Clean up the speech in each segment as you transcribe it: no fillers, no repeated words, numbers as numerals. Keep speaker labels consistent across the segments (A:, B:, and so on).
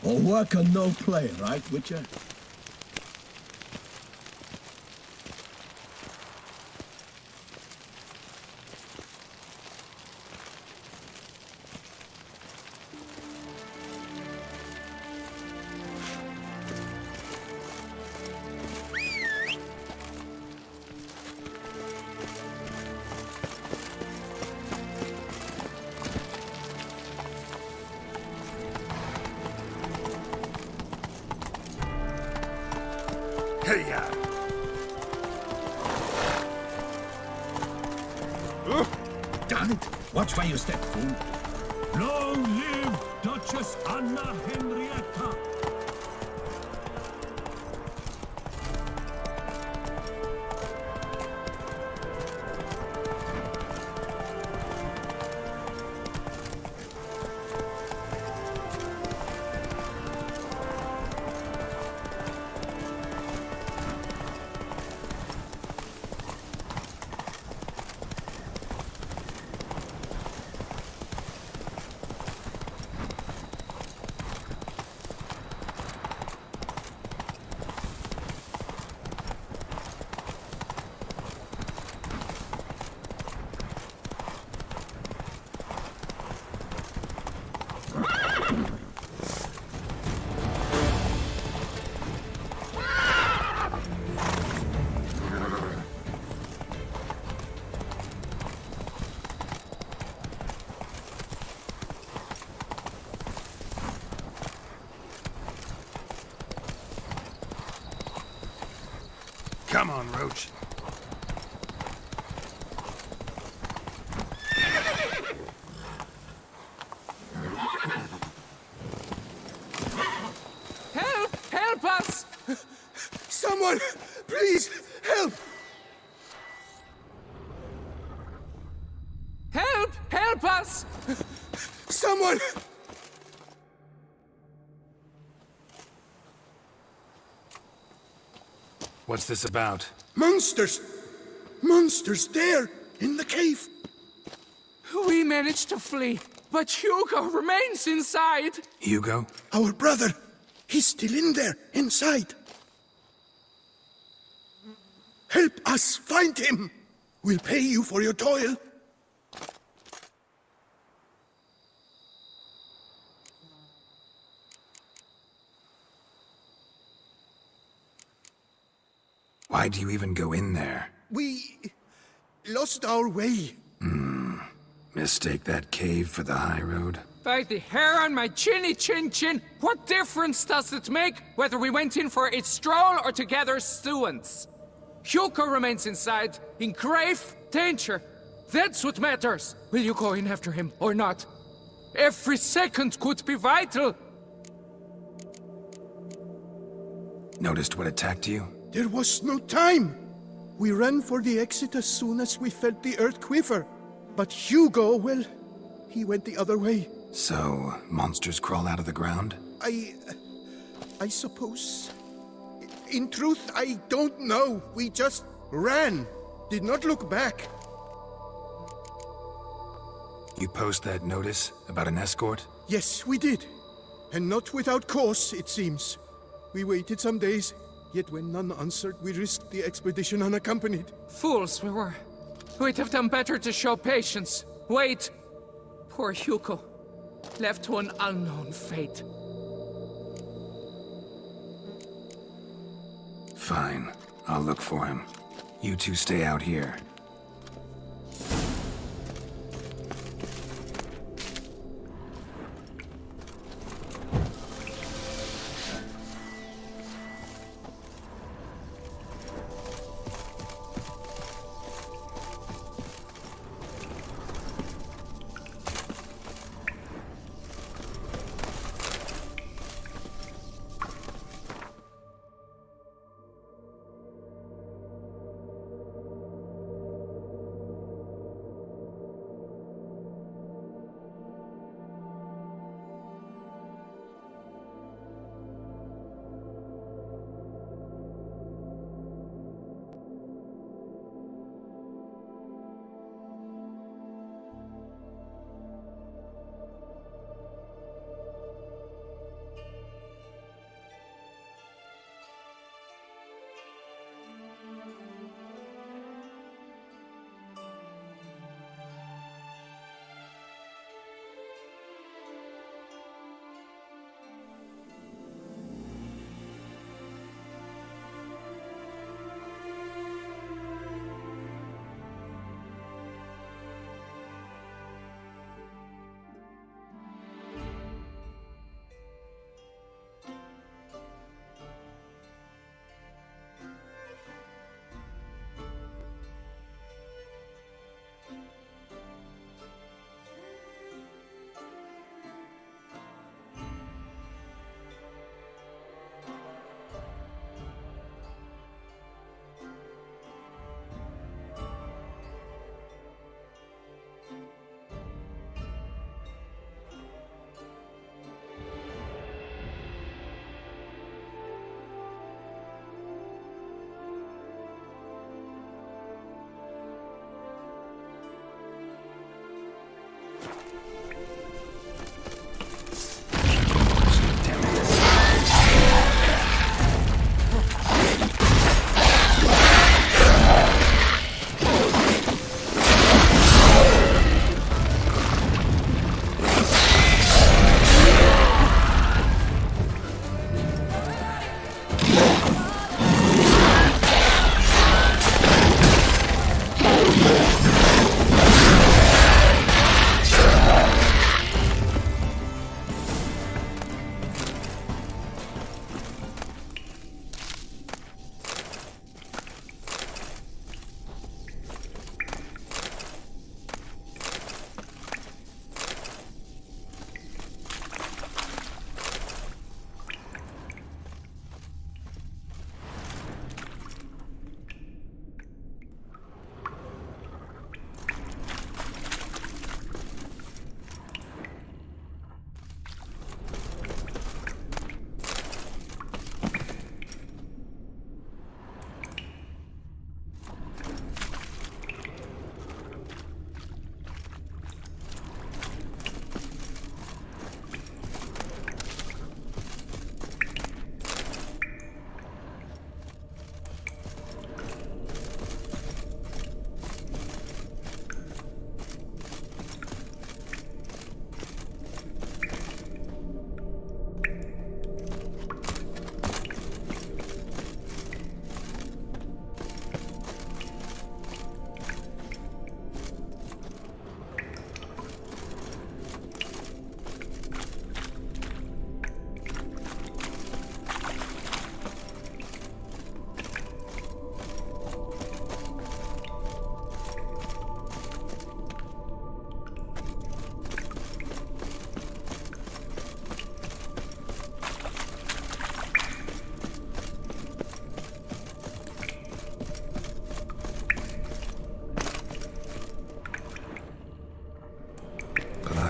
A: All work and no play, right, Witcher?
B: Hey-ya!
A: Damn it! Watch where you step, fool. Long live Duchess Anna Henrietta!
B: Come on, Roach.
C: Help! Help us!
D: Someone, please, help!
C: Help! Help us!
D: Someone!
B: What's this about?
D: Monsters! Monsters there, in the cave!
C: We managed to flee, but Hugo remains inside.
B: Hugo?
D: Our brother! He's still in there, inside! Help us find him! We'll pay you for your toil.
B: Why do you even go in there?
D: We lost our way.
B: Mistake that cave for the high road?
C: By the hair on my chinny chin chin, what difference does it make whether we went in for a stroll or to gather students? Hugo remains inside, in grave danger. That's what matters. Will you go in after him or not? Every second could be vital.
B: Noticed what attacked you?
D: There was no time. We ran for the exit as soon as we felt the earth quiver. But Hugo, well, he went the other way.
B: So, monsters crawl out of the ground?
D: I suppose. In truth, I don't know. We just ran. Did not look back.
B: You post that notice about an escort?
D: Yes, we did. And not without cause, it seems. We waited some days, yet when none answered, we risked the expedition unaccompanied.
C: Fools we were. We'd have done better to show patience. Wait. Poor Hugo. Left to an unknown fate.
B: Fine. I'll look for him. You two stay out here.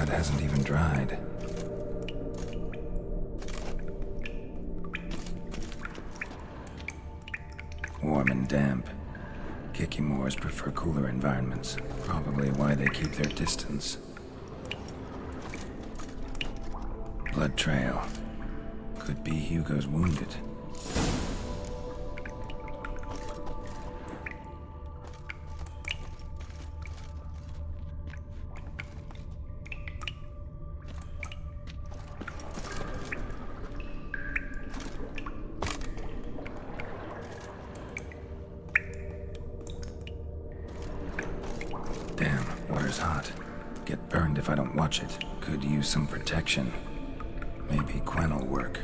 B: blood hasn't even dried. Warm and damp. Kikimores prefer cooler environments. Probably why they keep their distance. Blood trail. Could be Hugo's wounded. Damn, water's hot. Get burned if I don't watch it. Could use some protection. Maybe Quen will work.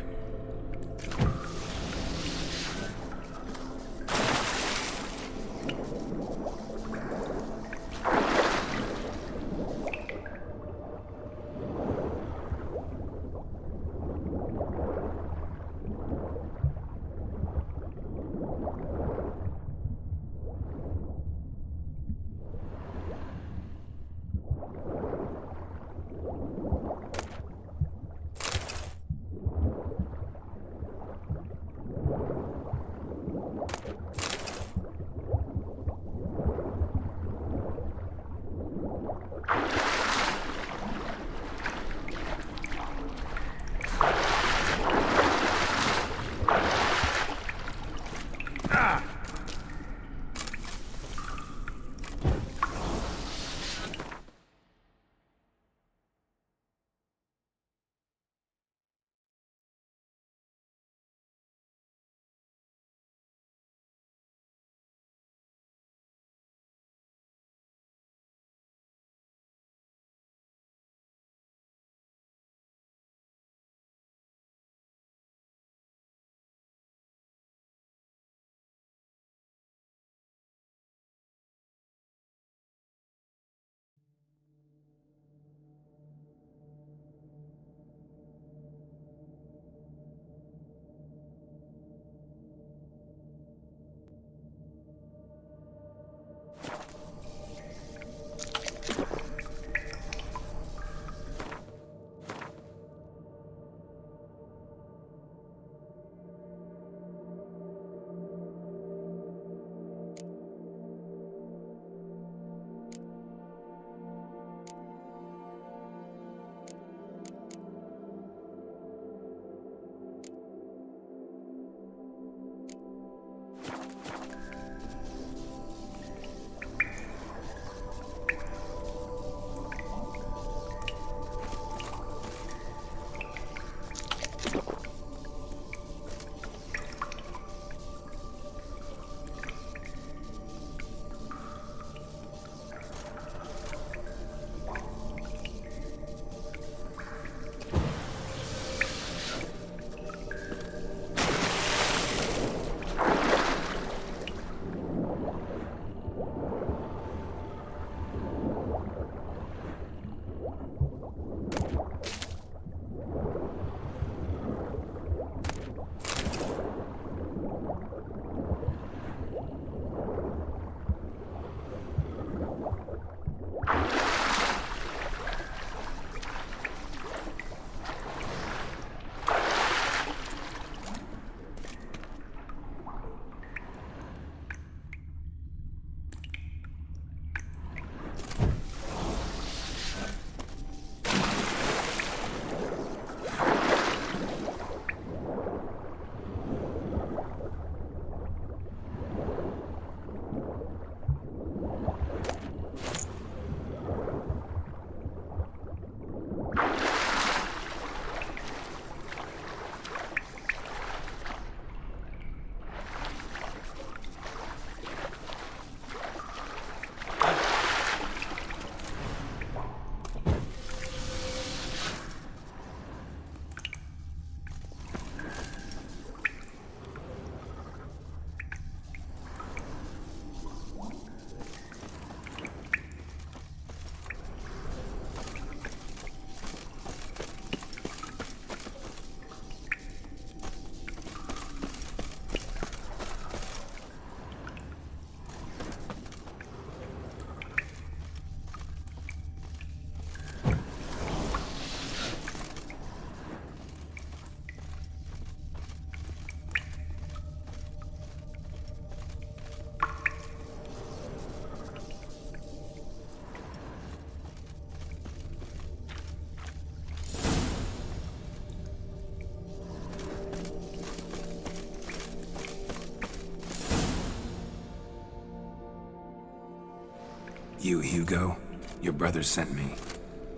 B: You, Hugo? Your brother sent me.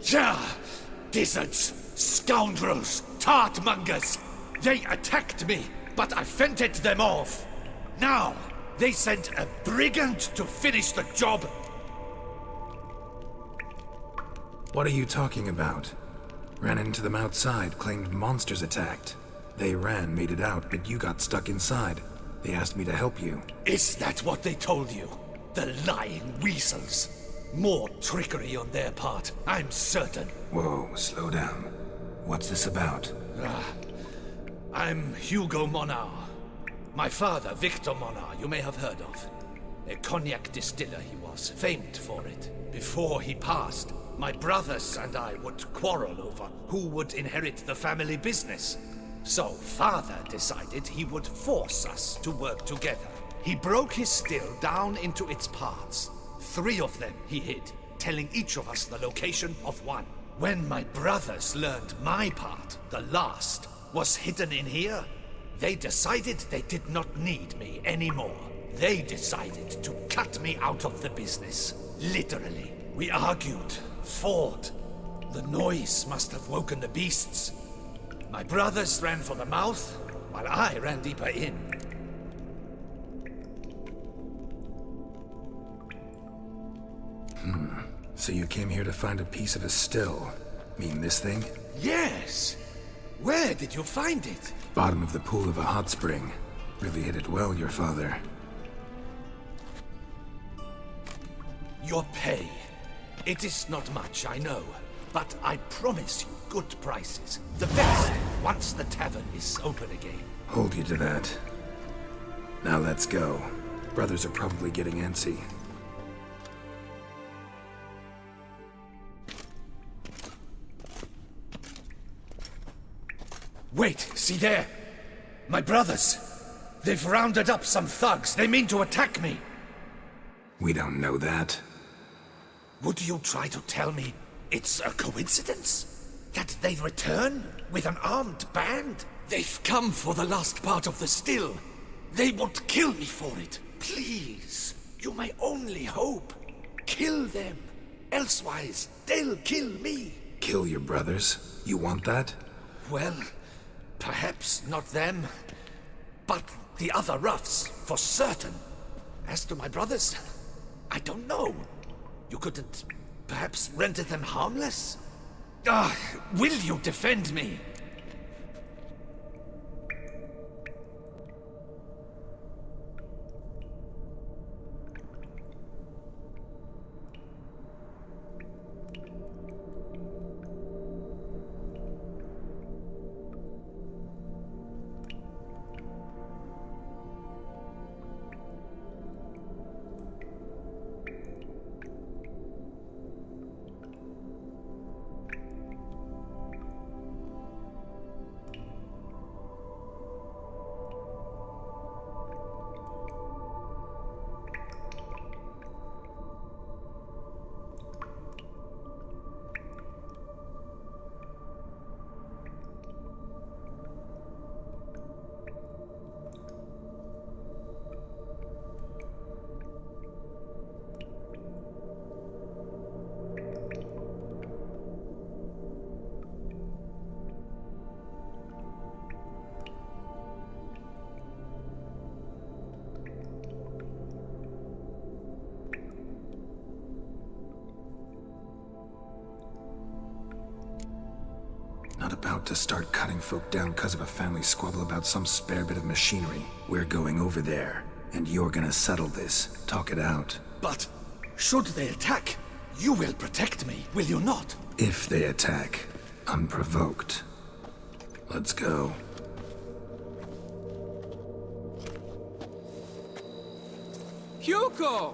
A: Ja! Dizzards, scoundrels, tartmongers! They attacked me, but I fended them off. Now, they sent a brigand to finish the job.
B: What are you talking about? Ran into them outside, claimed monsters attacked. They ran, made it out, but you got stuck inside. They asked me to help you.
A: Is that what they told you? The lying weasels. More trickery on their part, I'm certain.
B: Whoa, slow down. What's this about?
A: I'm Hugo Monar. My father, Victor Monar, you may have heard of. A cognac distiller he was, famed for it. Before he passed, my brothers and I would quarrel over who would inherit the family business. So father decided he would force us to work together. He broke his still down into its parts. 3 of them he hid, telling each of us the location of one. When my brothers learned my part, the last, was hidden in here, they decided they did not need me anymore. They decided to cut me out of the business. Literally. We argued, fought. The noise must have woken the beasts. My brothers ran for the mouth, while I ran deeper in.
B: So you came here to find a piece of a still. Mean this thing?
A: Yes! Where did you find it?
B: Bottom of the pool of a hot spring. Really hit it well, your father.
A: Your pay. It is not much, I know. But I promise you good prices. The best, once the tavern is open again.
B: Hold you to that. Now let's go. Brothers are probably getting antsy.
A: Wait, see there? My brothers. They've rounded up some thugs. They mean to attack me.
B: We don't know that.
A: Would you try to tell me it's a coincidence? That they return with an armed band? They've come for the last part of the still. They would kill me for it. Please, you're my only hope. Kill them. Elsewise, they'll kill me.
B: Kill your brothers? You want that?
A: Well, perhaps not them, but the other roughs, for certain. As to my brothers, I don't know. You couldn't perhaps render them harmless? Will you defend me?
B: Not about to start cutting folk down because of a family squabble about some spare bit of machinery. We're going over there, and you're gonna settle this. Talk it out.
A: But should they attack, you will protect me, will you not?
B: If they attack, unprovoked. Let's go.
C: Hugo!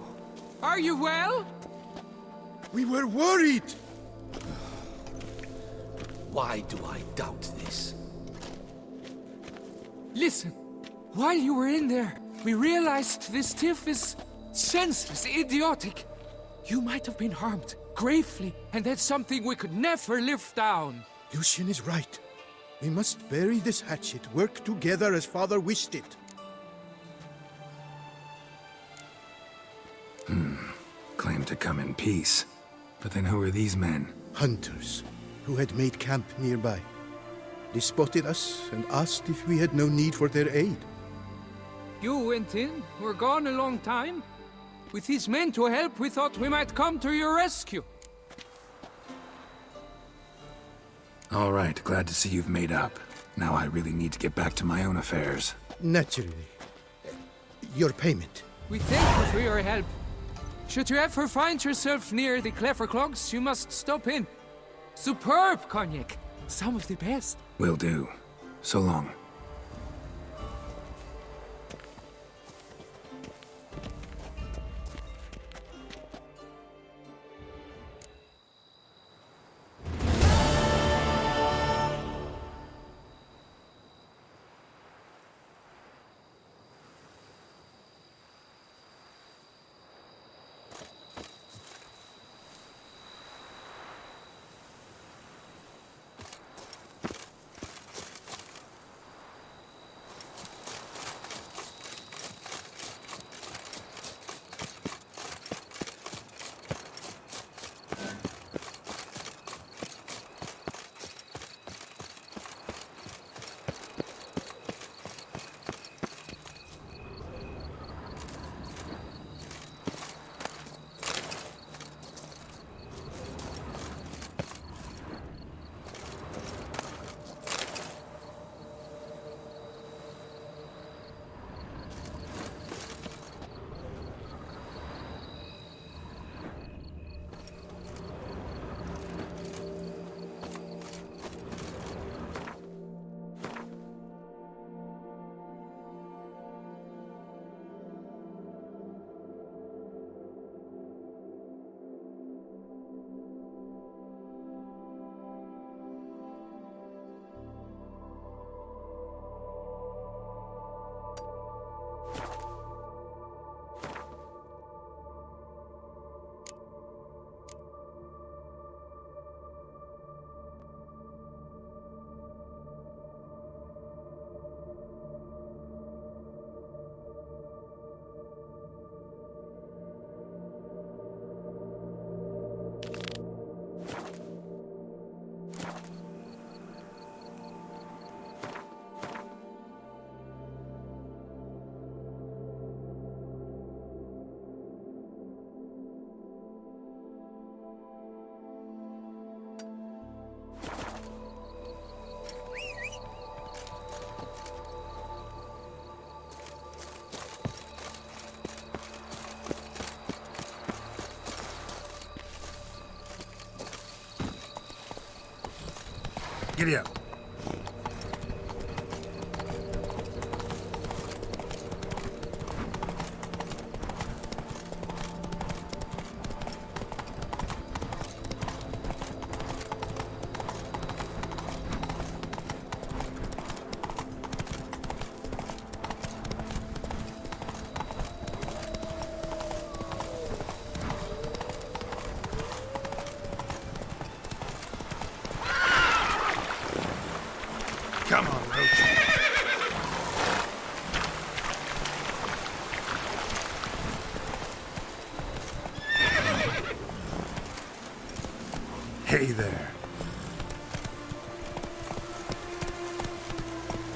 C: Are you well?
D: We were worried!
A: Why do I doubt this?
C: Listen, while you were in there, we realized this tiff is senseless, idiotic. You might have been harmed, gravely, and that's something we could never live down.
D: Lucian is right. We must bury this hatchet, work together as father wished it.
B: Claimed to come in peace. But then who are these men?
D: Hunters who had made camp nearby. They spotted us and asked if we had no need for their aid.
C: You went in, were gone a long time. With these men to help, we thought we might come to your rescue.
B: All right, glad to see you've made up. Now I really need to get back to my own affairs.
D: Naturally. Your payment.
C: We thank you for your help. Should you ever find yourself near the Clever Clogs, you must stop in. Superb cognac. Some of the best.
B: Will do. So long. Giddy up. Come on, Roach. Hey there.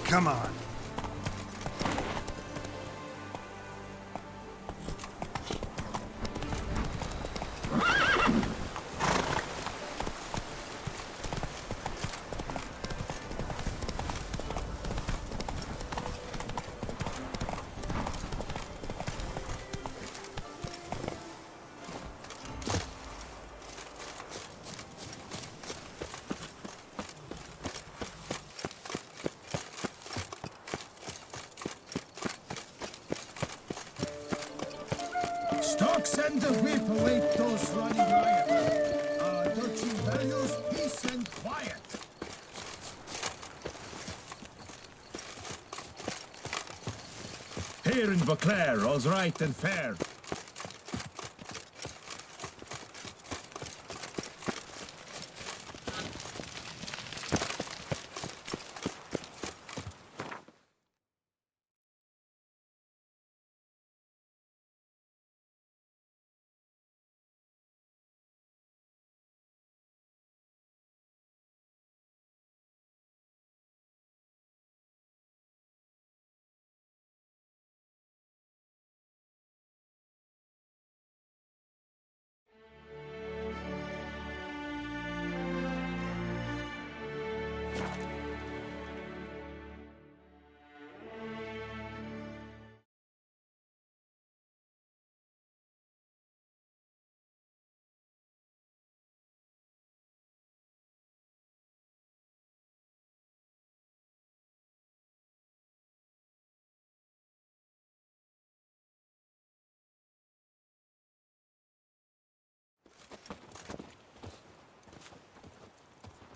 B: Come on.
E: Stocks and the whip await those running riot. Our duchy values peace and quiet. Here in Beauclair, all's right and fair.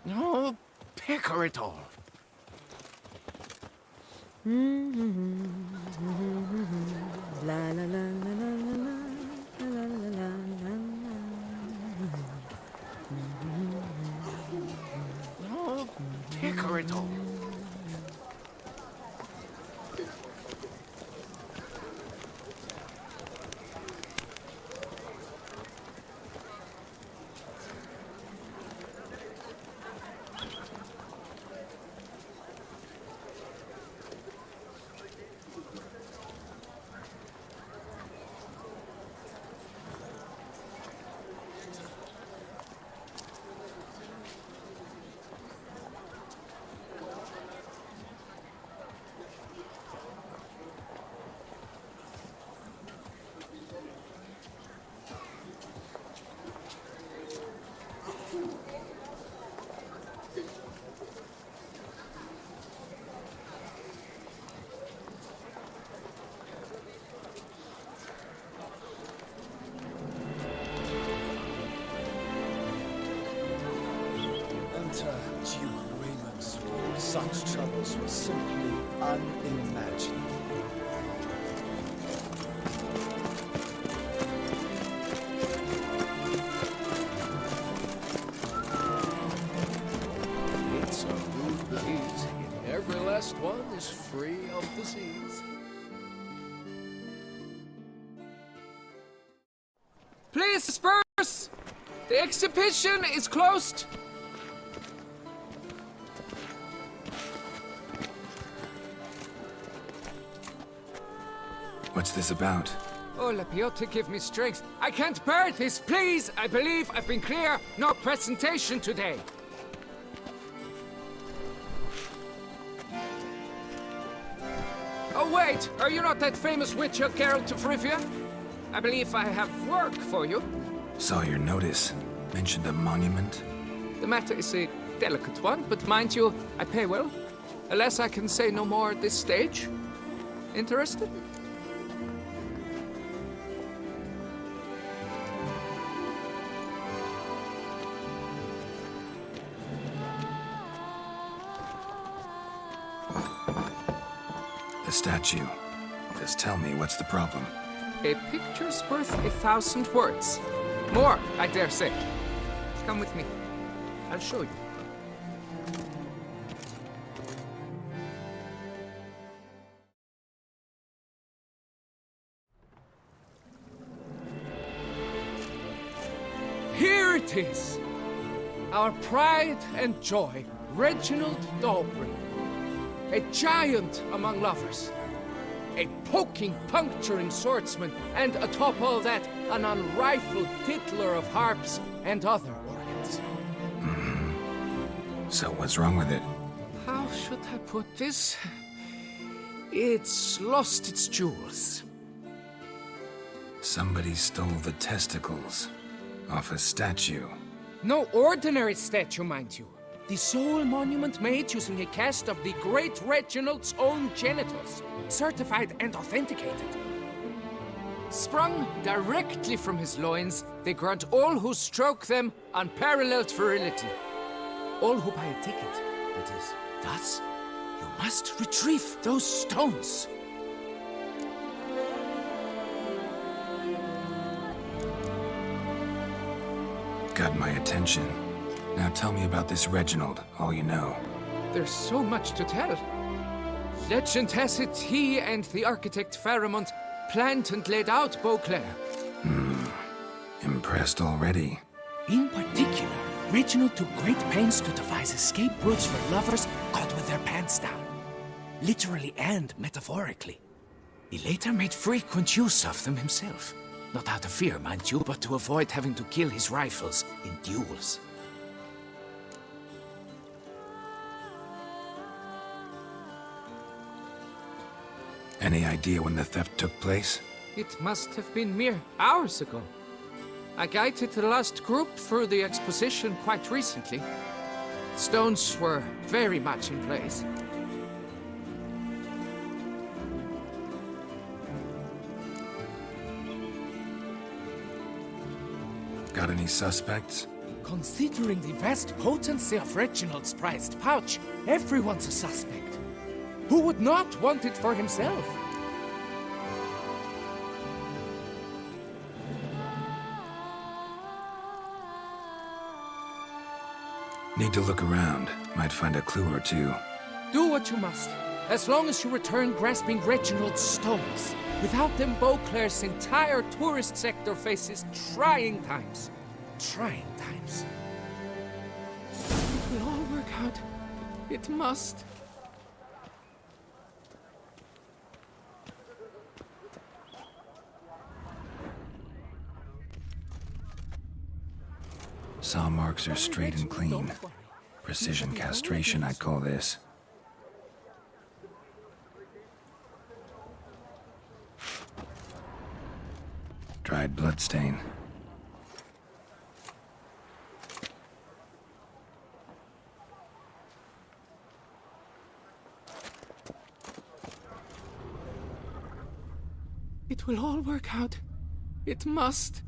C: Oh, pecker it all.
F: La la la la la la la la la.
C: Oh, pecker it all.
G: Enter Duke Raymond's rule. Such troubles were simply unimaginable.
H: It's a rude breeze, and every last one is free of disease.
C: Please disperse! The exhibition is closed!
B: What's this about?
C: Oh, Lapiota, give me strength. I can't bear this, please! I believe I've been clear. No presentation today. Oh, wait! Are you not that famous witch, Geralt of Rivia? I believe I have work for you.
B: Saw your notice. Mentioned a monument.
C: The matter is a delicate one, but mind you, I pay well. Alas, I can say no more at this stage. Interested?
B: The statue. Just tell me what's the problem.
C: A picture's worth 1,000 words. More, I dare say. Come with me. I'll show you. Here it is! Our pride and joy, Reginald Daubry. A giant among lovers. A poking, puncturing swordsman, and atop all that, an unrifled tittler of harps and other organs.
B: So what's wrong with it?
C: How should I put this? It's lost its jewels.
B: Somebody stole the testicles off a statue.
C: No ordinary statue, mind you. The sole monument made using a cast of the great Reginald's own genitals, certified and authenticated. Sprung directly from his loins, they grant all who stroke them unparalleled virility. All who buy a ticket, that is. Thus, you must retrieve those stones.
B: Got my attention. Now tell me about this Reginald, all you know.
C: There's so much to tell. Legend has it he and the architect Faramond planned and laid out Beauclair.
B: Impressed already.
C: In particular, Reginald took great pains to devise escape routes for lovers caught with their pants down. Literally and metaphorically. He later made frequent use of them himself. Not out of fear, mind you, but to avoid having to kill his rivals in duels.
B: Any idea when the theft took place?
C: It must have been mere hours ago. I guided the last group through the exposition quite recently. Stones were very much in place.
B: Got any suspects?
C: Considering the vast potency of Reginald's prized pouch, everyone's a suspect. Who would not want it for himself?
B: Need to look around. Might find a clue or two.
C: Do what you must, as long as you return grasping Reginald's stones. Without them, Beauclair's entire tourist sector faces trying times. Trying times. It will all work out. It must.
B: Saw marks are straight and clean. Precision castration, I'd call this. Dried bloodstain.
C: It will all work out. It must.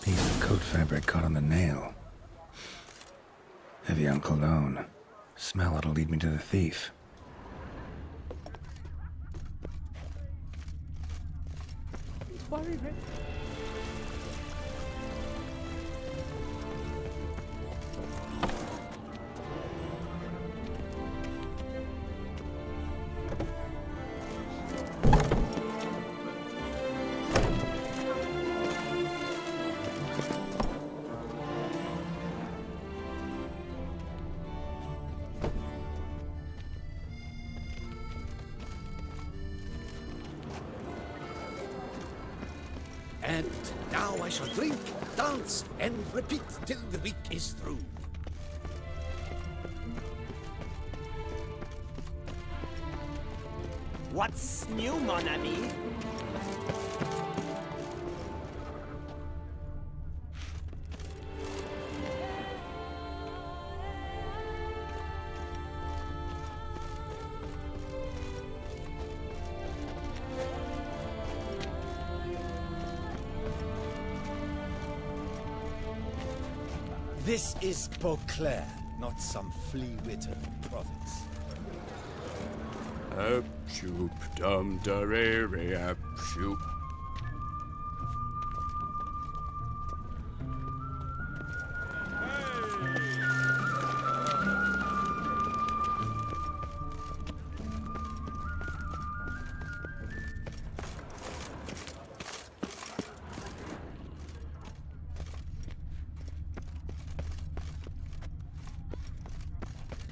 B: Piece of coat fabric caught on the nail. Heavy on cologne. Smell it'll lead me to the thief.
A: And now I shall drink, dance, and repeat till the week is through.
I: What's new, mon ami?
G: This is Beauclair, not some flea-witten province.
H: Up-shoop, dum-da-re-re, up-shoop.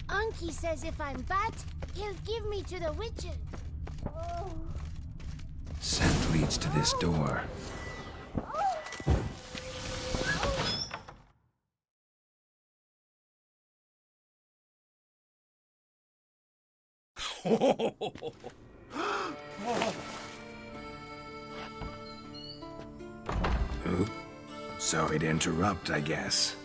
J: Unky says if I'm bad, he'll give me to the witches. Oh.
B: Scent leads to this door. Oop. Sorry to interrupt, I guess.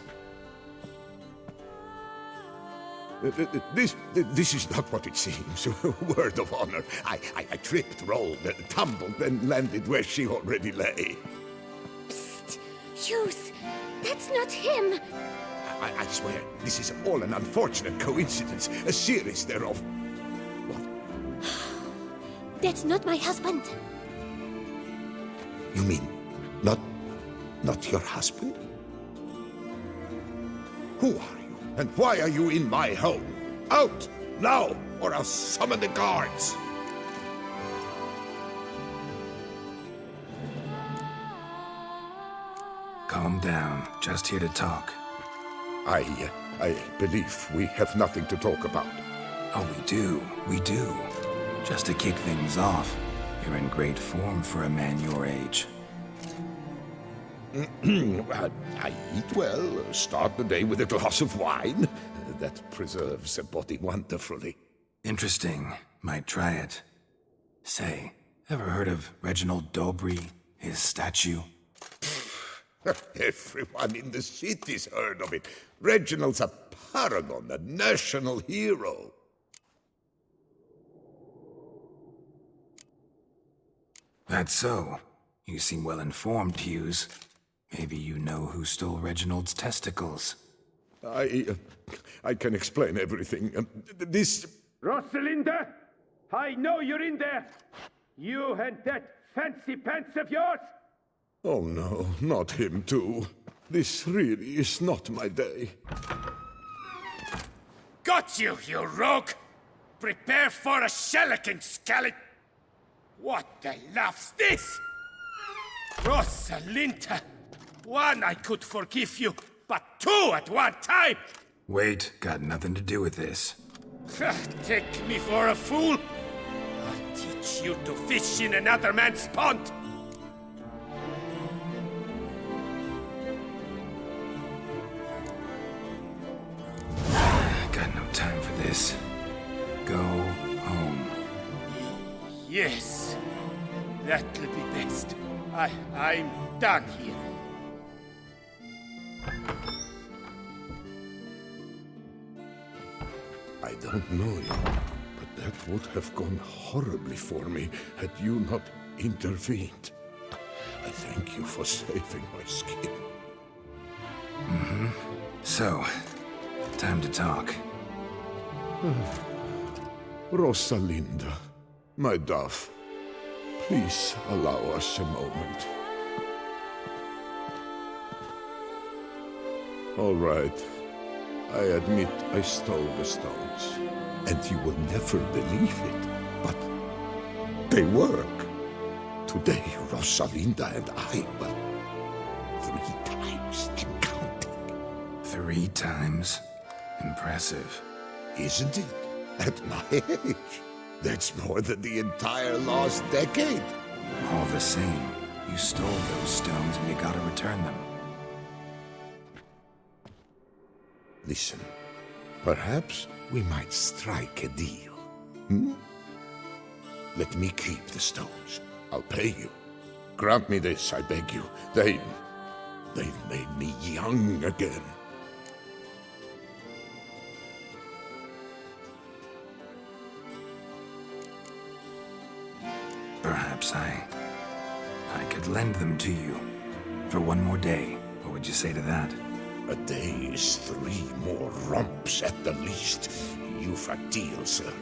K: This is not what it seems. Word of honor. I tripped, rolled, tumbled, then landed where she already lay.
J: Psst! Hughes! That's not him!
K: I swear, this is all an unfortunate coincidence. A series thereof. What?
J: That's not my husband.
K: You mean, not your husband? Who are you? And why are you in my home? Out! Now! Or I'll summon the guards!
B: Calm down. Just here to talk.
K: I believe we have nothing to talk about.
B: Oh, we do. We do. Just to kick things off, you're in great form for a man your age.
K: Well, I eat well, start the day with a glass of wine. That preserves the body wonderfully.
B: Interesting. Might try it. Say, ever heard of Reginald Dobry, his statue?
K: Everyone in the city's heard of it. Reginald's a paragon, a national hero.
B: That's so. You seem well informed, Hughes. Maybe you know who stole Reginald's testicles.
K: I can explain everything. This...
L: Rosalinda! I know you're in there! You and that fancy pants of yours!
K: Oh no, not him too. This really is not my day.
L: Got you, you rogue! Prepare for a shellacking, scallop! What the laugh's this? Rosalinda! One, I could forgive you, but two at one time!
B: Wait, got nothing to do with this.
L: Take me for a fool? I'll teach you to fish in another man's pond!
B: Got no time for this. Go home.
L: Yes, that'll be best. I'm done here.
K: I don't know you, but that would have gone horribly for me had you not intervened. I thank you for saving my skin.
B: So, time to talk.
K: Rosalinda, my dove, please allow us a moment. All right. I admit I stole the stones, and you will never believe it, but they work. Today, Rosalinda and I, well, 3 times and counting.
B: 3 times? Impressive.
K: Isn't it? At my age. That's more than the entire last decade.
B: All the same, you stole those stones and you gotta return them.
K: Listen, perhaps we might strike a deal. Hmm? Let me keep the stones. I'll pay you. Grant me this, I beg you. They've made me young again.
B: Perhaps I could lend them to you for 1 more day. What would you say to that?
K: A day is 3 more romps at the least. You've a deal, sir.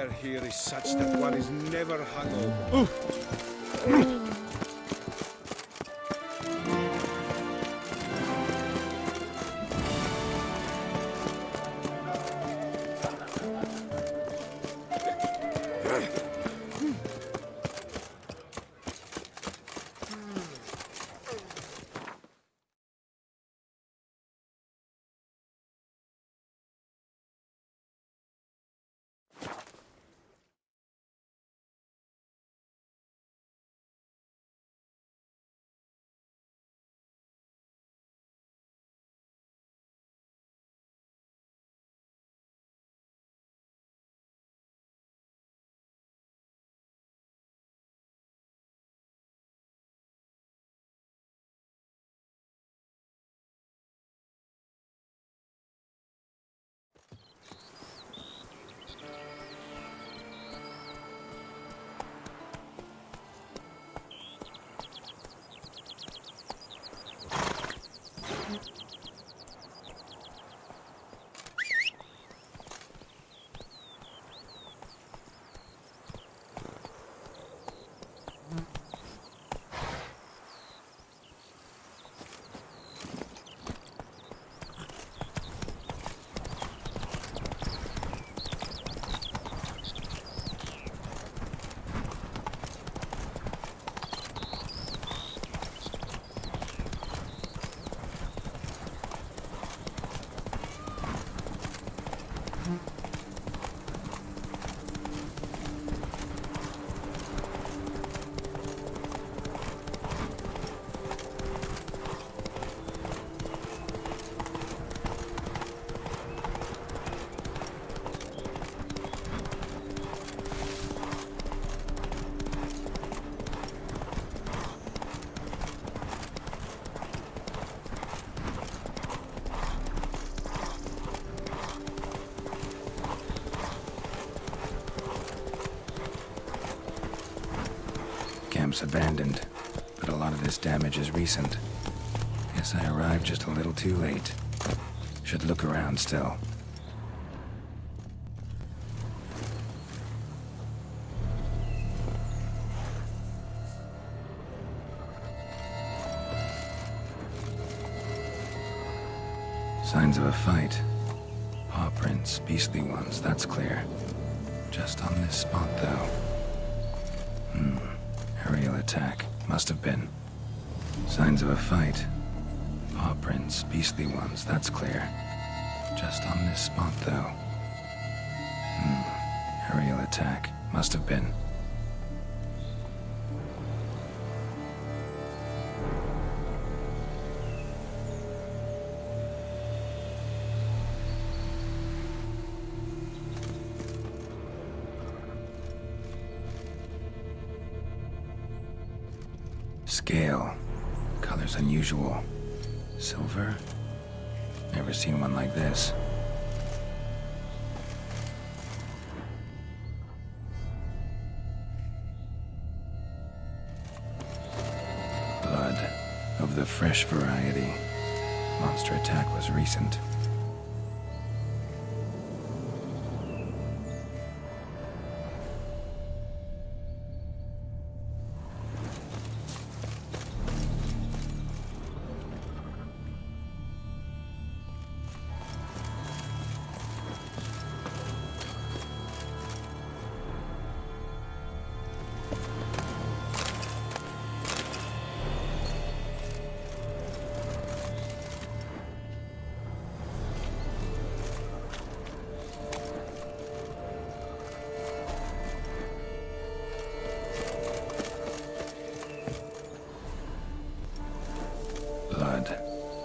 E: air here is such that one is never hungover.
B: Camp's abandoned, but a lot of this damage is recent. Guess I arrived just a little too late. Should look around still. Signs of a fight. Paw prints, beastly ones, that's clear. Just on this spot, though. Aerial attack. Must have been. Signs of a fight. Paw prints, beastly ones, that's clear. Just on this spot, though. Aerial attack. Must have been. Scale. Colors unusual. Silver? Never seen one like this. Blood. Of the fresh variety. Monster attack was recent. Blood.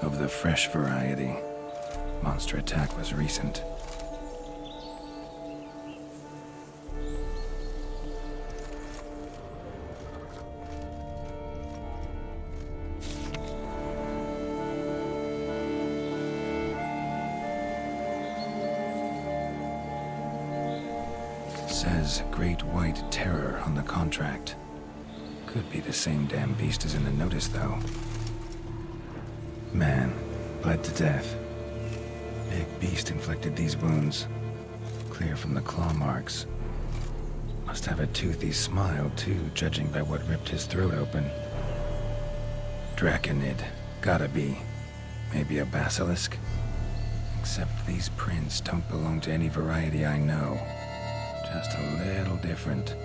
B: Of the fresh variety. Monster attack was recent. Says Great White Terror on the contract. Could be the same damn beast as in the notice, though. Man, bled to death. Big beast inflicted these wounds. Clear from the claw marks. Must have a toothy smile, too, judging by what ripped his throat open. Draconid. Gotta be. Maybe a basilisk? Except these prints don't belong to any variety I know. Just a little different.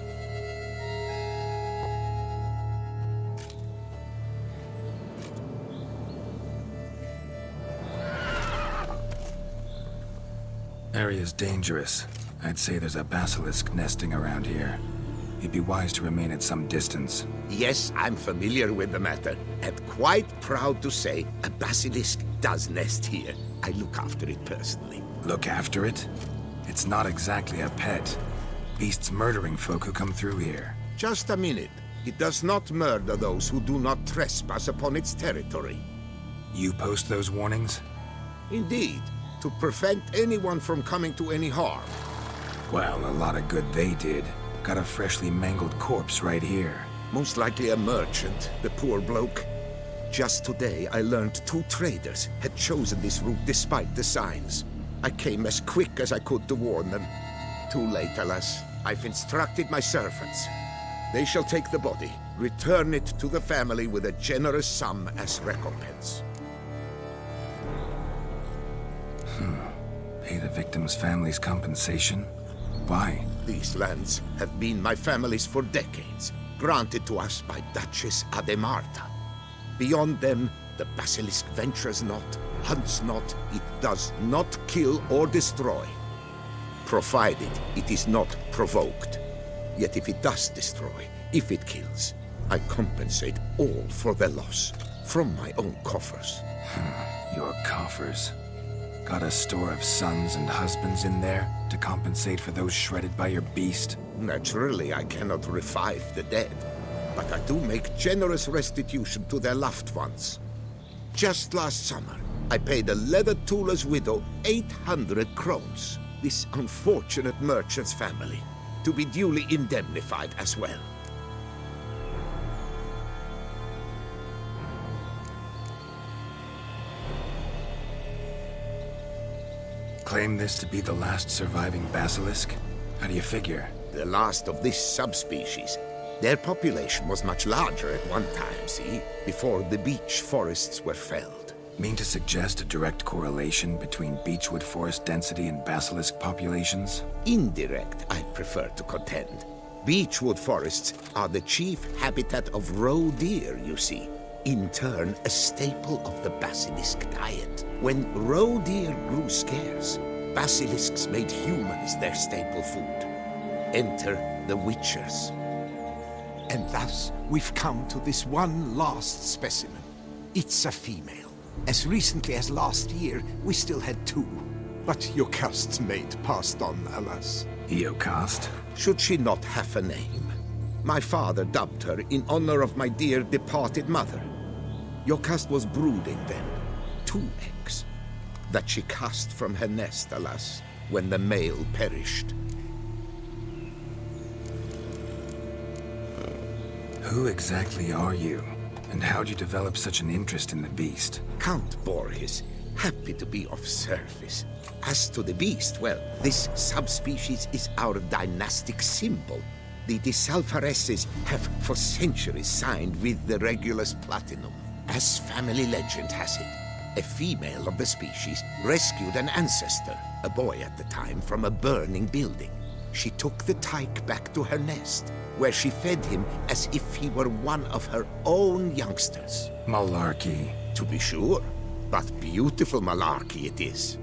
B: Area's dangerous. I'd say there's a basilisk nesting around here. You'd be wise to remain at some distance.
K: Yes, I'm familiar with the matter, and quite proud to say a basilisk does nest here. I look after it personally.
B: Look after it? It's not exactly a pet. Beasts murdering folk who come through here.
K: Just a minute. It does not murder those who do not trespass upon its territory.
B: You post those warnings?
K: Indeed, to prevent anyone from coming to any harm.
B: Well, a lot of good they did. Got a freshly mangled corpse right here.
K: Most likely a merchant, the poor bloke. Just today, I learned 2 traders had chosen this route despite the signs. I came as quick as I could to warn them. Too late, alas. I've instructed my servants. They shall take the body, return it to the family with a generous sum as recompense.
B: Pay the victim's family's compensation? Why?
K: These lands have been my family's for decades, granted to us by Duchess Ademarta. Beyond them, the basilisk ventures not, hunts not, it does not kill or destroy. Provided it is not provoked. Yet if it does destroy, if it kills, I compensate all for the loss, from my own coffers.
B: Your coffers? Got a store of sons and husbands in there to compensate for those shredded by your beast?
K: Naturally, I cannot revive the dead, but I do make generous restitution to their loved ones. Just last summer, I paid a leather tooler's widow 800 crowns, this unfortunate merchant's family, to be duly indemnified as well.
B: Claim this to be the last surviving basilisk? How do you figure?
K: The last of this subspecies. Their population was much larger at one time, see? Before the beech forests were felled.
B: Mean to suggest a direct correlation between beechwood forest density and basilisk populations?
K: Indirect, I'd prefer to contend. Beechwood forests are the chief habitat of roe deer, you see. In turn, a staple of the basilisk diet. When roe deer grew scarce, basilisks made humans their staple food. Enter the witchers. And thus, we've come to this one last specimen. It's a female. As recently as last year, we still had 2. But Jocast's mate passed on, alas.
B: Jocast?
K: Should she not have a name? My father dubbed her in honor of my dear departed mother. Jocast was brooding then. 2 eggs. That she cast from her nest, alas, when the male perished.
B: Who exactly are you? And how'd you develop such an interest in the beast?
K: Count Borges, happy to be of service. As to the beast, well, this subspecies is our dynastic symbol. The de Salfareses have for centuries signed with the Regulus Platinum. As family legend has it, a female of the species rescued an ancestor, a boy at the time, from a burning building. She took the tyke back to her nest, where she fed him as if he were one of her own youngsters.
B: Malarkey.
K: To be sure, but beautiful malarkey it is.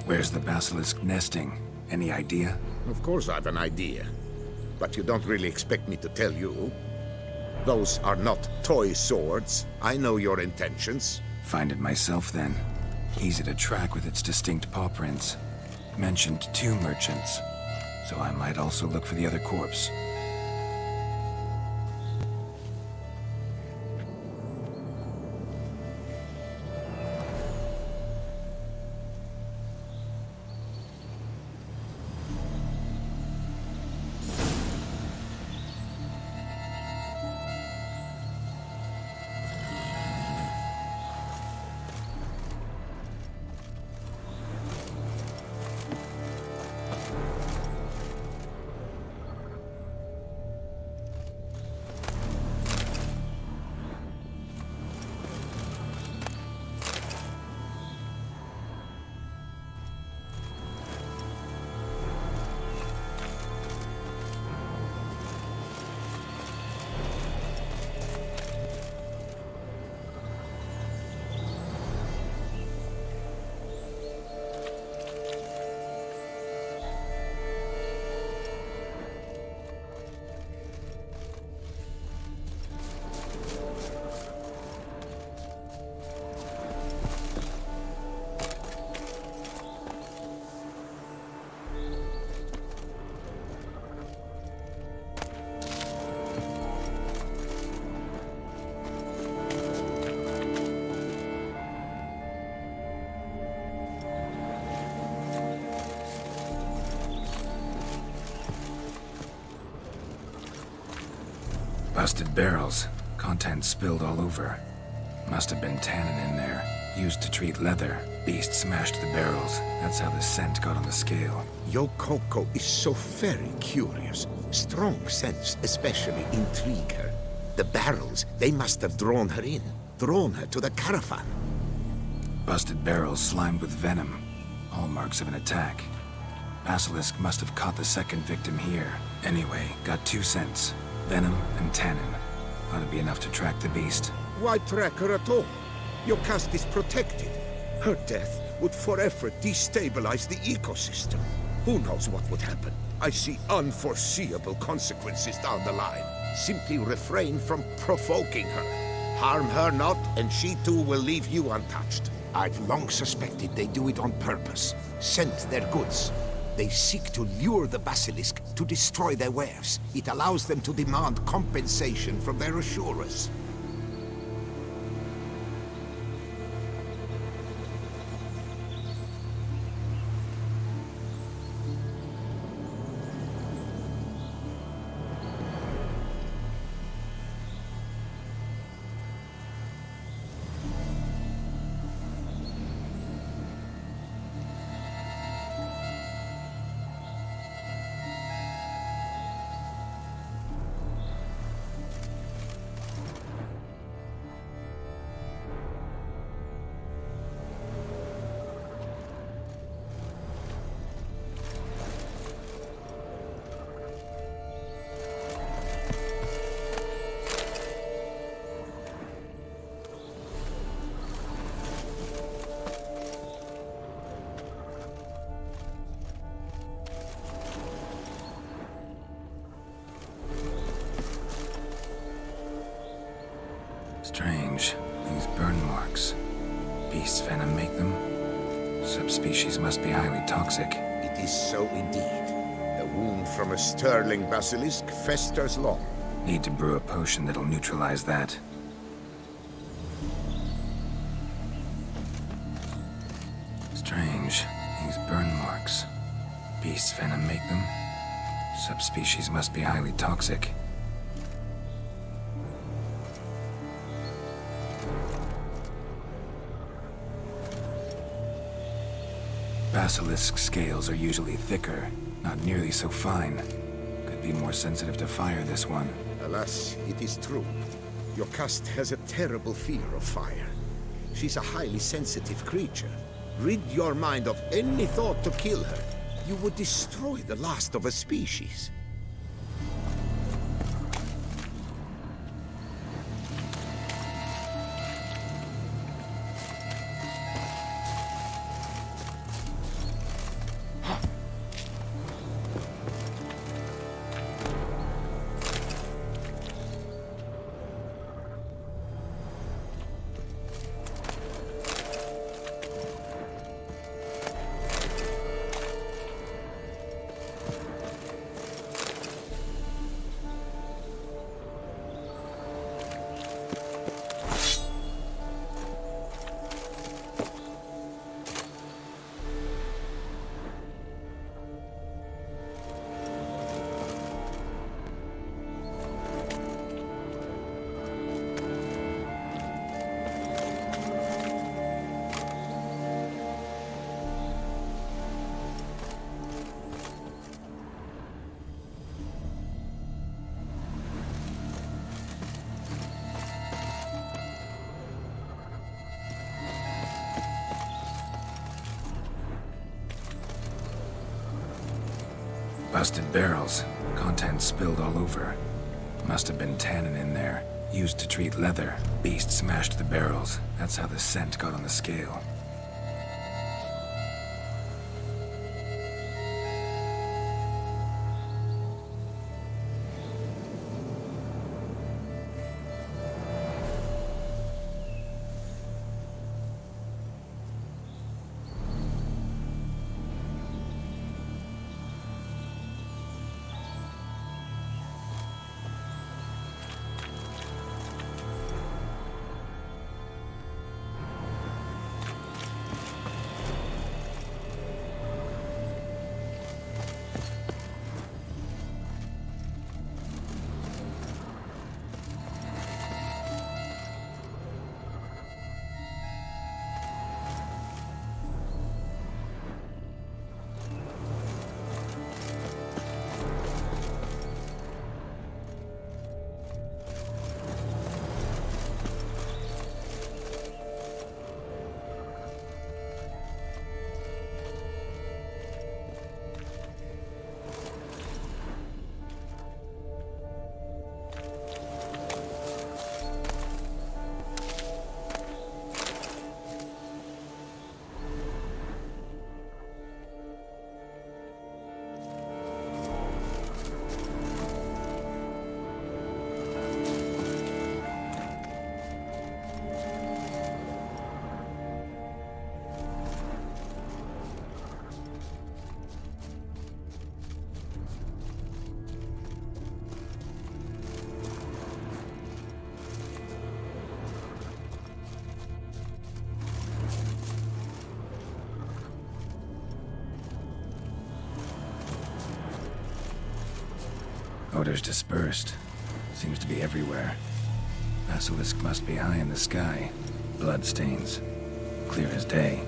B: Where's the basilisk nesting? Any idea?
K: Of course I've an idea. But you don't really expect me to tell you. Those are not toy swords. I know your intentions.
B: Find it myself, then. Easy to track with its distinct paw prints. Mentioned 2 merchants, so I might also look for the other corpse. Busted barrels. Contents spilled all over. Must have been tannin in there. Used to treat leather. Beast smashed the barrels. That's how the scent got on the scale.
K: Yokoko is so very curious. Strong scents especially intrigue her. The barrels, they must have drawn her in. Drawn her to the caravan.
B: Busted barrels slimed with venom. Hallmarks of an attack. Basilisk must have caught the second victim here. Anyway, got 2 scents. Venom and tannin. Ought to be enough to track the beast.
K: Why track her at all? Your caste is protected. Her death would forever destabilize the ecosystem. Who knows what would happen? I see unforeseeable consequences down the line. Simply refrain from provoking her. Harm her not, and she too will leave you untouched. I've long suspected they do it on purpose. Scent their goods. They seek to lure the basilisk to destroy their wares. It allows them to demand compensation from their assurers.
B: Strange. These burn marks. Beast's venom make them? Subspecies must be highly toxic.
K: It is so indeed. A wound from a sterling basilisk festers long.
B: Need to brew a potion that'll neutralize that. Strange. These burn marks. Beast's venom make them? Subspecies must be highly toxic. Basilisk scales are usually thicker, not nearly so fine. Could be more sensitive to fire, this one.
K: Alas, it is true. Your caste has a terrible fear of fire. She's a highly sensitive creature. Rid your mind of any thought to kill her. You would destroy the last of a species.
B: Busted barrels. Contents spilled all over. Must have been tannin in there. Used to treat leather. Beast smashed the barrels. That's how the scent got on the scale. Orders dispersed. Seems to be everywhere. Basilisk must be high in the sky. Bloodstains. Clear as day.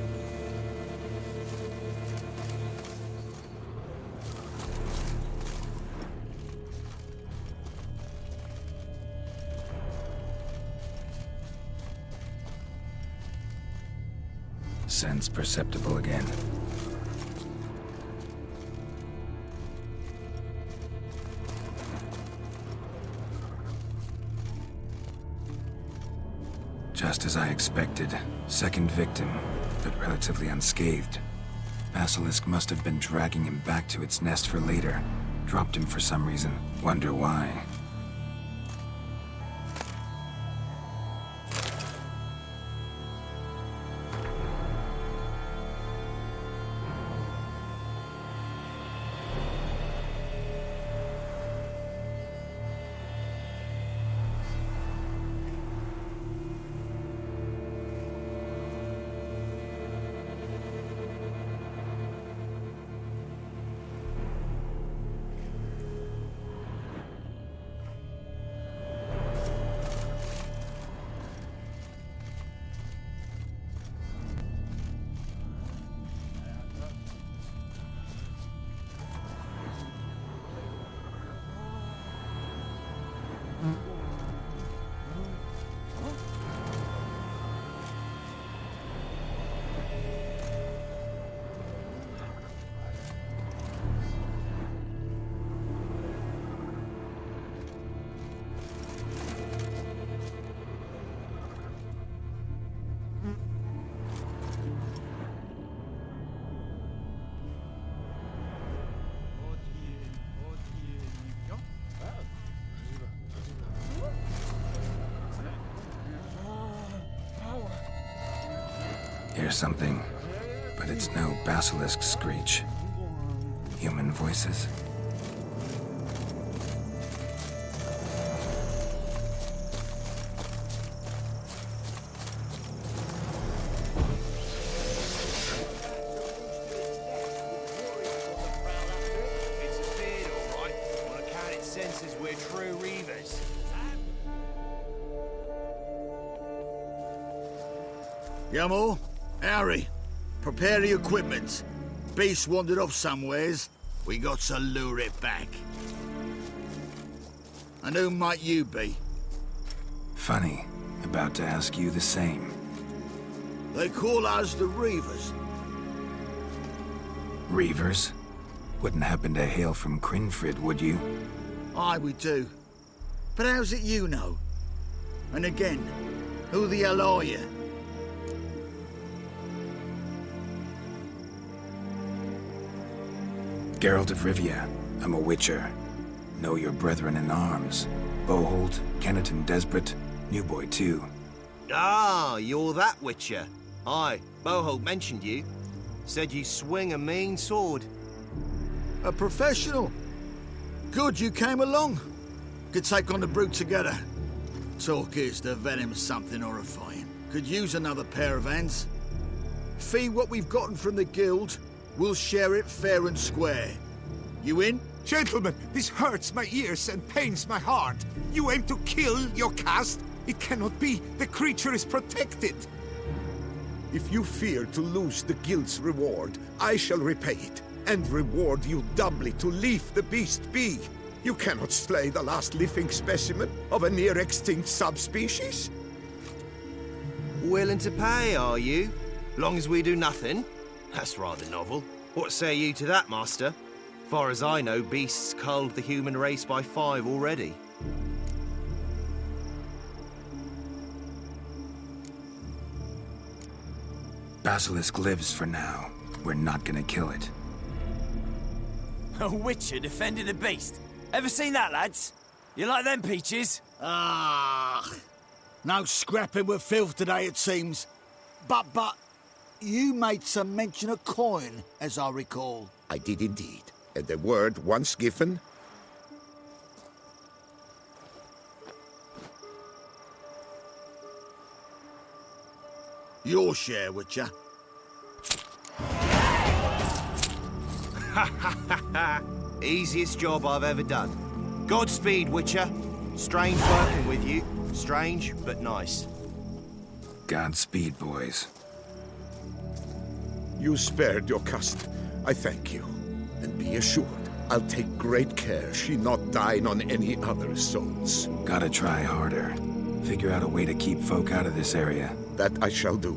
B: Sense perceptible again. Just as I expected. Second victim, but relatively unscathed. Basilisk must have been dragging him back to its nest for later. Dropped him for some reason. Wonder why. Hear something, but it's no basilisk screech. Human voices?
M: It's a beard, all right. On account it senses we're true reavers.
N: Yamo, Harry, prepare the equipment. Beast wandered off somewheres. We got to lure it back. And who might you be?
B: Funny. About to ask you the same.
N: They call us the Reavers.
B: Reavers? Wouldn't happen to hail from Crinfrid, would you?
N: Aye, we do. But how's it you know? And again, who the hell are you?
B: Geralt of Rivia. I'm a witcher. Know your brethren in arms. Boholt, Kenneton Desperate, New Boy too.
M: Ah, you're that witcher. Aye, Boholt mentioned you. Said you swing a mean sword.
N: A professional. Good you came along. Could take on the brute together. Talk is the venom's something horrifying. Could use another pair of hands. Fee what we've gotten from the guild. We'll share it fair and square. You in?
L: Gentlemen, this hurts my ears and pains my heart. You aim to kill your caste? It cannot be. The creature is protected. If you fear to lose the guild's reward, I shall repay it, and reward you doubly to leave the beast be. You cannot slay the last living specimen of a near-extinct subspecies.
M: Willing to pay, are you? Long as we do nothing? That's rather novel. What say you to that, Master? Far as I know, beasts culled the human race by 5 already.
B: Basilisk lives for now. We're not gonna kill it.
I: A witcher defending a beast. Ever seen that, lads? You like them peaches?
N: Ah, no scrapping with filth today, it seems. But, you made some mention of coin, as I recall.
K: I did indeed. And the word once given...
N: Your share, Witcher.
M: Easiest job I've ever done. Godspeed, Witcher. Strange working with you. Strange, but nice.
B: Godspeed, boys.
K: You spared your cust. I thank you. And be assured, I'll take great care she not dine on any other souls.
B: Gotta try harder. Figure out a way to keep folk out of this area.
K: That I shall do.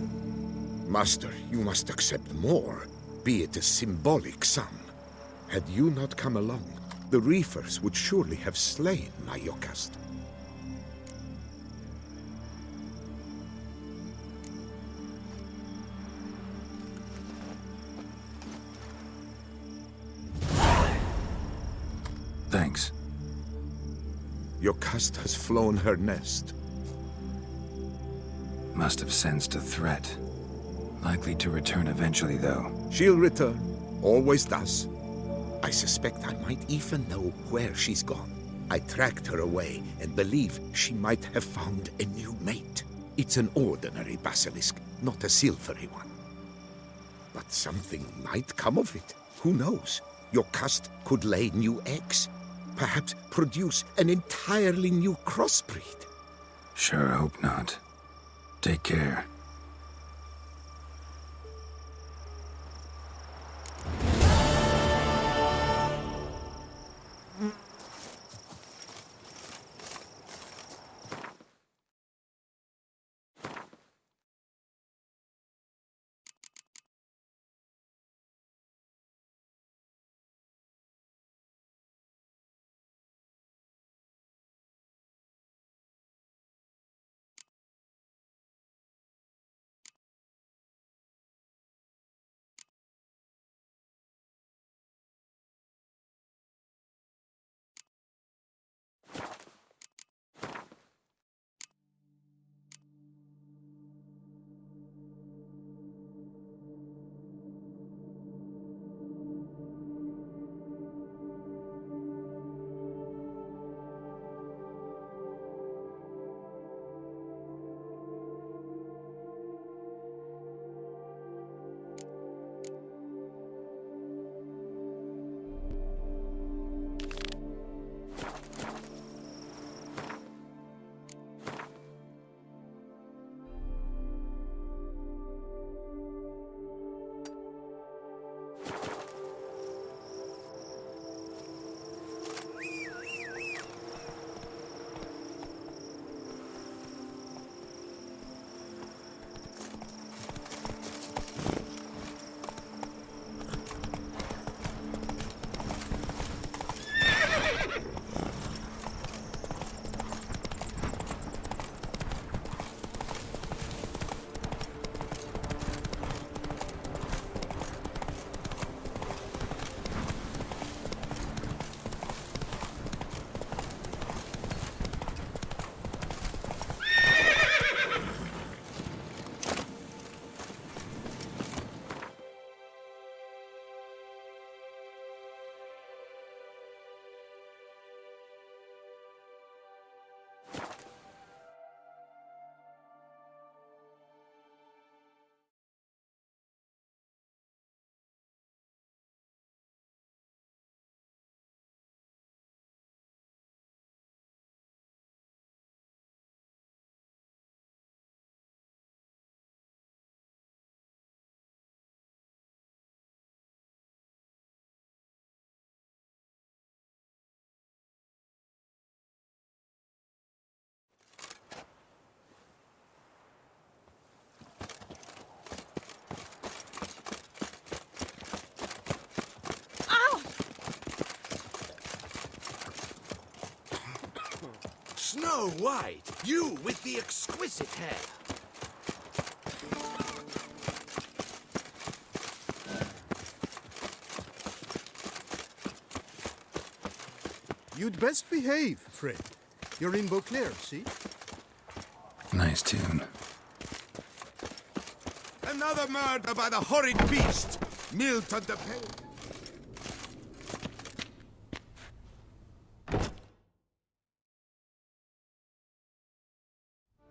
K: Master, you must accept more, be it a symbolic sum. Had you not come along, the Reefers would surely have slain my Yokast.
B: Thanks.
K: Yokast has flown her nest.
B: Must have sensed a threat. Likely to return eventually, though.
K: She'll return. Always does. I suspect I might even know where she's gone. I tracked her away and believe she might have found a new mate. It's an ordinary basilisk, not a silvery one. But something might come of it. Who knows? Yokast could lay new eggs. Perhaps produce an entirely new crossbreed.
B: Sure hope not. Take care.
A: Snow White, you with the exquisite hair.
D: You'd best behave, Fred. You're in Beauclair, see?
B: Nice tune.
L: Another murder by the horrid beast! Milton the Pale.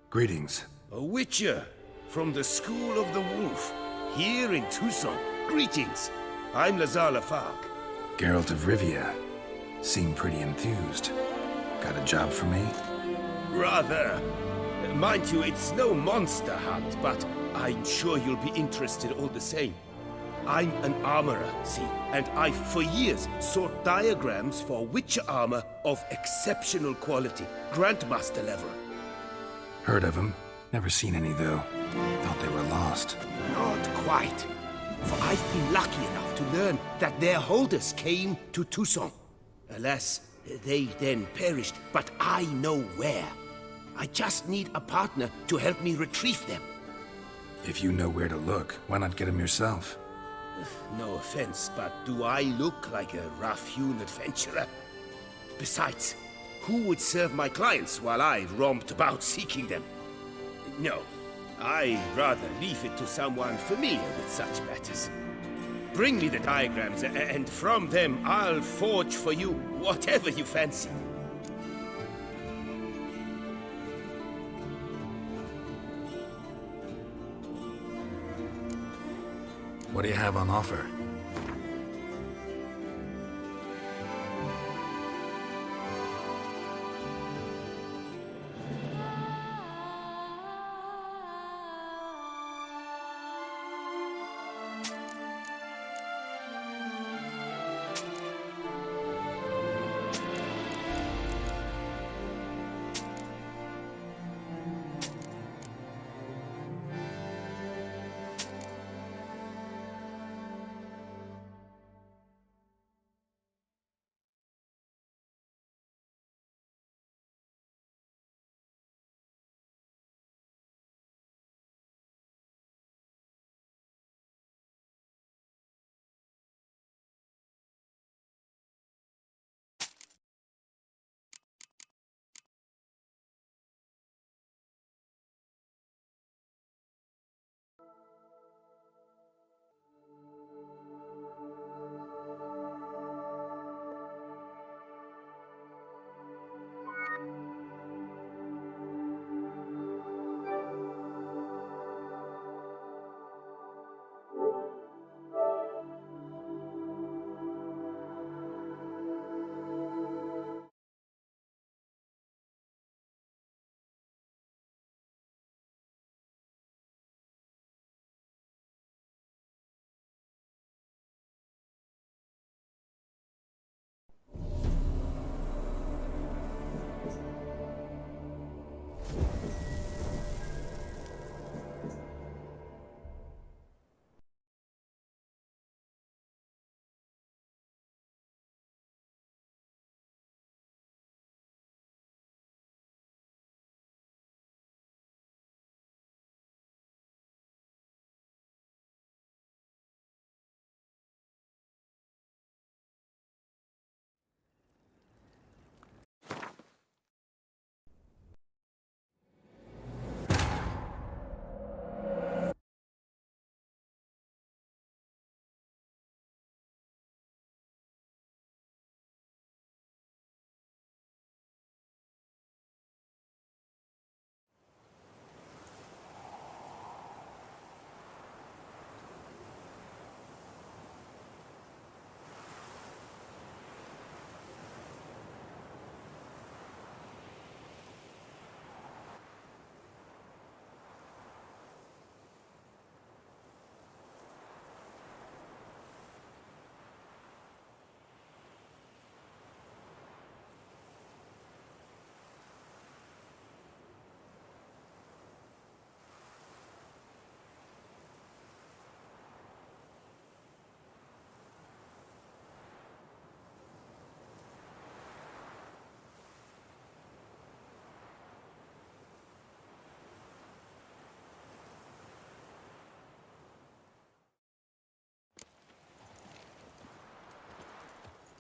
B: Greetings.
O: A witcher from the School of the Wolf, here in Tucson. Greetings. I'm Lazar Lafargue.
B: Geralt of Rivia. Seem pretty enthused. Got a job for me?
O: Rather. Mind you, it's no monster hunt, but I'm sure you'll be interested all the same. I'm an armorer, see, and I've for years sought diagrams for Witcher armor of exceptional quality, Grandmaster level.
B: Heard of them. Never seen any, though. Thought they were lost.
O: Not quite. For I've been lucky enough to learn that their holders came to Toussaint. Alas, they then perished, but I know where. I just need a partner to help me retrieve them.
B: If you know where to look, why not get them yourself?
O: No offense, but do I look like a rough-hewn adventurer? Besides, who would serve my clients while I romped about seeking them? No, I'd rather leave it to someone familiar with such matters. Bring me the diagrams, and from them I'll forge for you whatever you fancy.
B: What do you have on offer?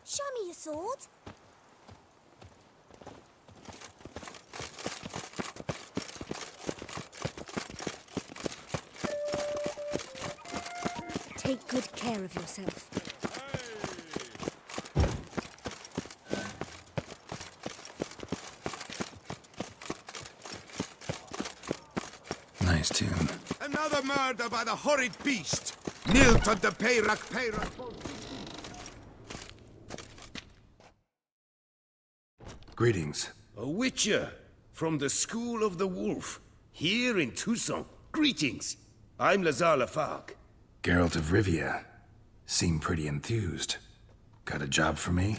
J: Show me your sword.
F: Take good care of yourself.
B: Nice tune.
L: Another murder by the horrid beast! Nilt on the Peyrak.
B: Greetings.
O: A witcher from the School of the Wolf, here in Tucson. Greetings. I'm Lazar Lafargue.
B: Geralt of Rivia. Seem pretty enthused. Got a job for me?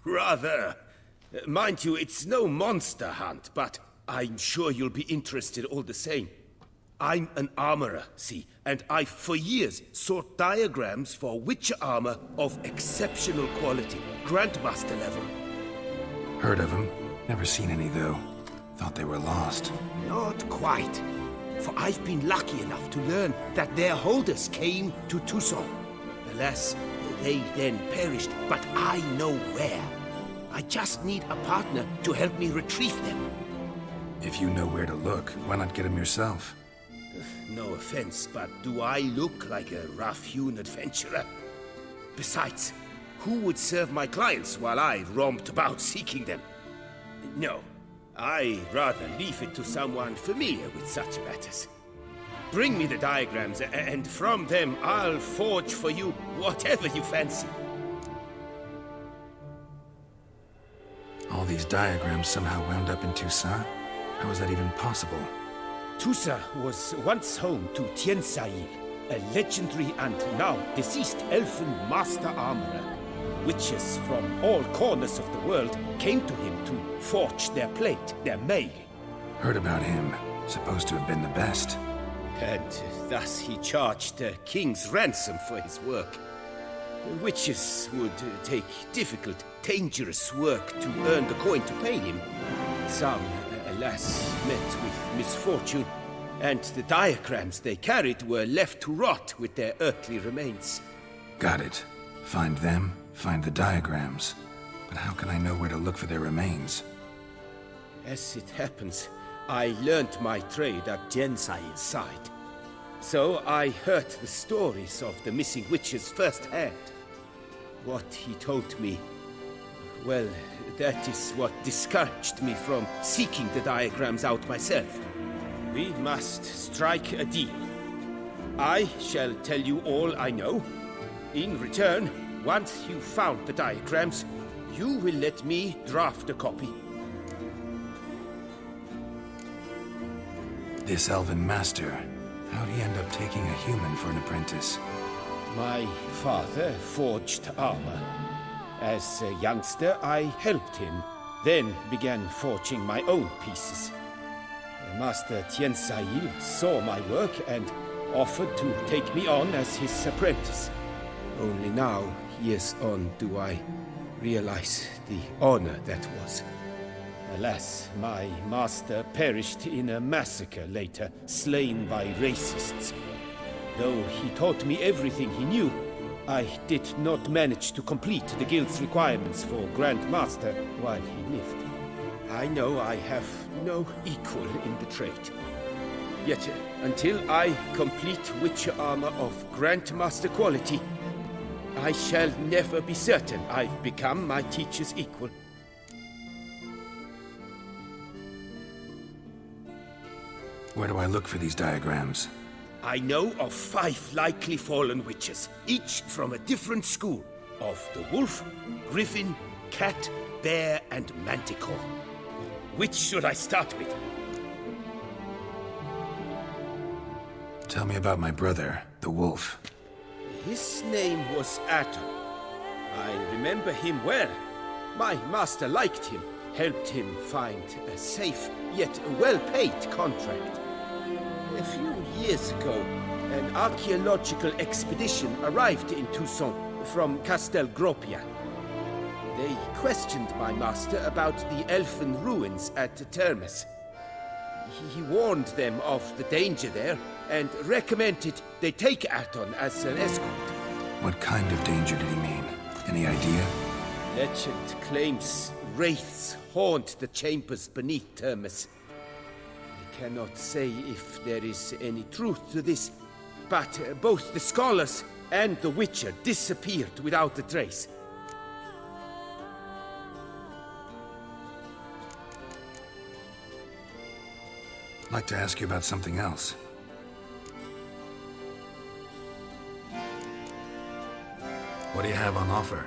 O: Rather. Mind you, it's no monster hunt, but I'm sure you'll be interested all the same. I'm an armorer, see, and I've for years sought diagrams for witcher armor of exceptional quality, Grandmaster level.
B: Heard of them. Never seen any, though. Thought they were lost.
O: Not quite. For I've been lucky enough to learn that their holders came to Tucson. Alas, they then perished, but I know where. I just need a partner to help me retrieve them.
B: If you know where to look, why not get them yourself?
O: No offense, but do I look like a rough-hewn adventurer? Besides, who would serve my clients while I romped about seeking them? No, I'd rather leave it to someone familiar with such matters. Bring me the diagrams, and from them I'll forge for you whatever you fancy.
B: All these diagrams somehow wound up in Tucson? How is that even possible?
O: Tusa was once home to Tiensail, a legendary and now deceased elfin master armorer. Witches from all corners of the world came to him to forge their plate, their mail.
B: Heard about him. Supposed to have been the best.
O: And thus he charged a king's ransom for his work. Witches would take difficult, dangerous work to earn the coin to pay him. Some, alas, met with misfortune, and the diagrams they carried were left to rot with their earthly remains.
B: Got it. Find them, find the diagrams. But how can I know where to look for their remains?
O: As it happens, I learned my trade at Jensail's side. So I heard the stories of the missing witches firsthand. What he told me, well, that is what discouraged me from seeking the diagrams out myself. We must strike a deal. I shall tell you all I know. In return, once you've found the diagrams, you will let me draft a copy.
B: This elven master, how'd he end up taking a human for an apprentice?
O: My father forged armor. As a youngster, I helped him, then began forging my own pieces. Master Tiensail saw my work and offered to take me on as his apprentice. Only now, years on, do I realize the honor that was. Alas, my master perished in a massacre later, slain by racists. Though he taught me everything he knew, I did not manage to complete the guild's requirements for Grand Master while he lived. I know I have no equal in the trade. Yet, until I complete Witcher armor of Grand Master quality, I shall never be certain I've become my teacher's equal.
B: Where do I look for these diagrams?
O: I know of 5 likely fallen witches, each from a different school of the wolf, griffin, cat, bear, and manticore. Which should I start with?
B: Tell me about my brother, the wolf.
O: His name was Ato. I remember him well. My master liked him, helped him find a safe, yet well-paid contract. A few years ago, an archaeological expedition arrived in Tucson from Castel Gropia. They questioned my master about the elfin ruins at Termes. He warned them of the danger there and recommended they take Aton as an escort.
B: What kind of danger did he mean? Any idea?
O: Legend claims wraiths haunt the chambers beneath Termes. I cannot say if there is any truth to this, but both the scholars and the Witcher disappeared without a trace.
B: I'd like to ask you about something else. What do you have on offer?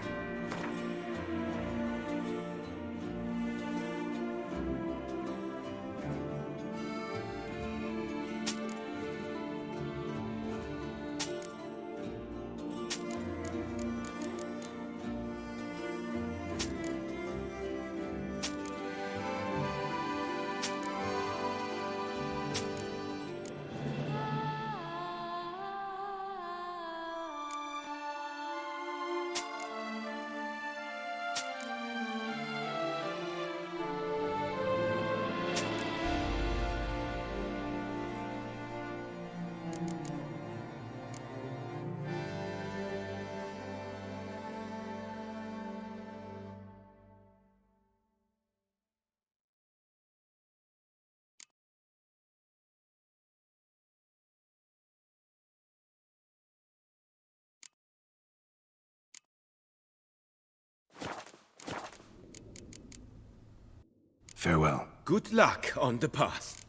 B: Farewell.
O: Good luck on the path.